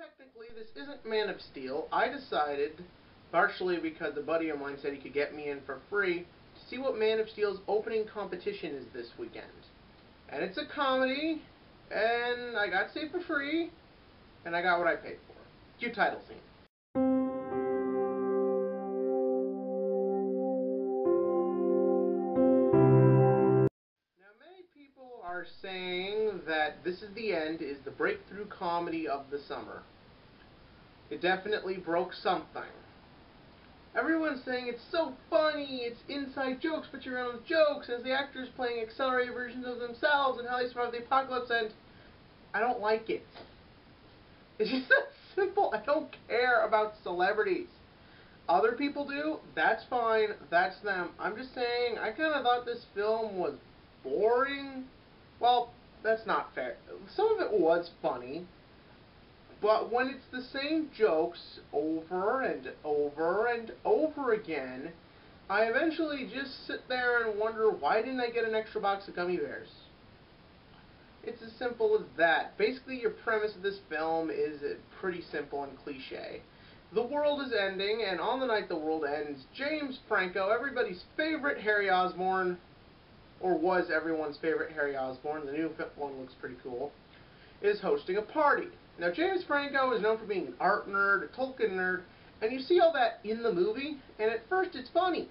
technically, this isn't Man of Steel. I decided, partially because a buddy of mine said he could get me in for free, to see what Man of Steel's opening competition is this weekend. And it's a comedy, and I got to see it for free, and I got what I paid for. Cue title scene. Many people are saying that This Is the End is the breakthrough comedy of the summer. It definitely broke something. Everyone's saying it's so funny, it's inside jokes, but you're on jokes, as the actors playing accelerated versions of themselves and how they survive the apocalypse, and I don't like it. It's just that simple. I don't care about celebrities. Other people do, that's fine, that's them. I'm just saying, I kind of thought this film was boring. Well, that's not fair. Some of it was funny, but when it's the same jokes over and over and over again, I eventually just sit there and wonder, why didn't I get an extra box of gummy bears? It's as simple as that. Basically, your premise of this film is pretty simple and cliche. The world is ending, and on the night the world ends, James Franco, everybody's favorite Harry Osborn, or was everyone's favorite Harry Osborn, the new one looks pretty cool, is hosting a party. Now, James Franco is known for being an art nerd, a Tolkien nerd, and you see all that in the movie, and at first it's funny.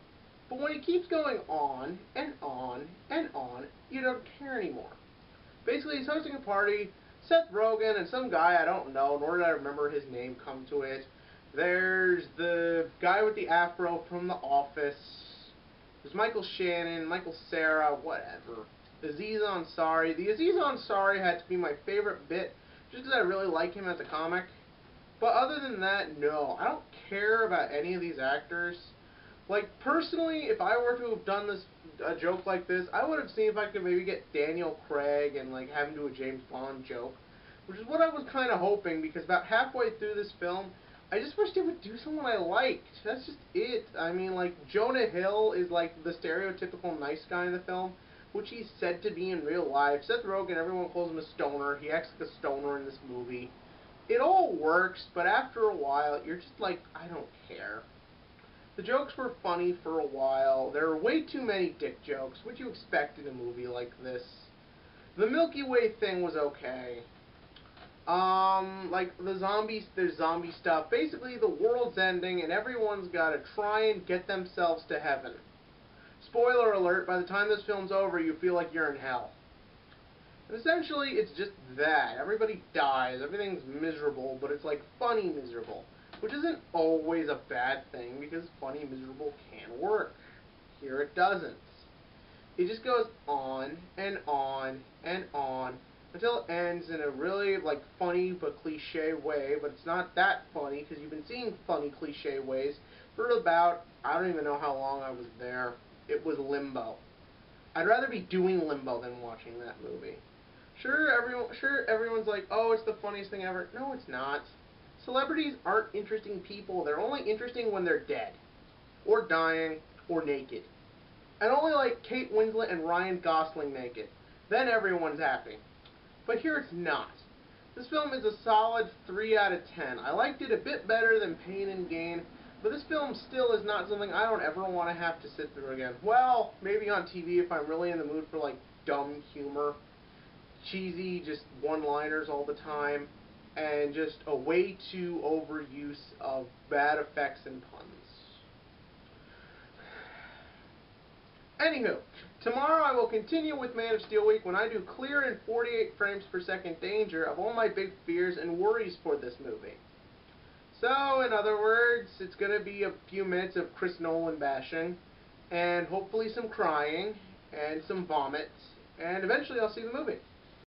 But when he keeps going on, and on, and on, you don't care anymore. Basically, he's hosting a party. Seth Rogen and some guy I don't know, nor did I remember his name come to it. There's the guy with the afro from The Office. There's Michael Shannon, Michael Cera, whatever. Aziz Ansari. The Aziz Ansari had to be my favorite bit, just because I really like him as a comic. But other than that, no. I don't care about any of these actors. Like, personally, if I were to have done a joke like this, I would have seen if I could maybe get Daniel Craig and, like, have him do a James Bond joke. Which is what I was kind of hoping, because about halfway through this film, I just wished he would do someone I liked. That's just it. I mean, like, Jonah Hill is, like, the stereotypical nice guy in the film, which he's said to be in real life. Seth Rogen, everyone calls him a stoner. He acts like a stoner in this movie. It all works, but after a while, you're just like, I don't care. The jokes were funny for a while. There were way too many dick jokes, which you expect in a movie like this. The Milky Way thing was okay. Like, there's zombie stuff. Basically, the world's ending, and everyone's got to try and get themselves to heaven. Spoiler alert, by the time this film's over, you feel like you're in hell. And essentially, it's just that. Everybody dies, everything's miserable, but it's like funny miserable. Which isn't always a bad thing, because funny miserable can work. Here it doesn't. It just goes on, and on, and on, until it ends in a really, like, funny but cliche way, but it's not that funny, because you've been seeing funny cliche ways for about, I don't even know how long I was there. It was Limbo. I'd rather be doing Limbo than watching that movie. Sure, everyone's like, oh, it's the funniest thing ever. No, it's not. Celebrities aren't interesting people. They're only interesting when they're dead, or dying, or naked. And only like Kate Winslet and Ryan Gosling naked. Then everyone's happy. But here it's not. This film is a solid 3 out of 10. I liked it a bit better than Pain and Gain, but this film still is not something I don't ever want to have to sit through again. Well, maybe on TV if I'm really in the mood for, like, dumb humor, cheesy, just one-liners all the time, and just a way too overuse of bad effects and puns. Anywho, tomorrow I will continue with Man of Steel Week when I do clear in 48 frames per second danger of all my big fears and worries for this movie. So, in other words, it's going to be a few minutes of Chris Nolan bashing, and hopefully some crying, and some vomit, and eventually I'll see the movie.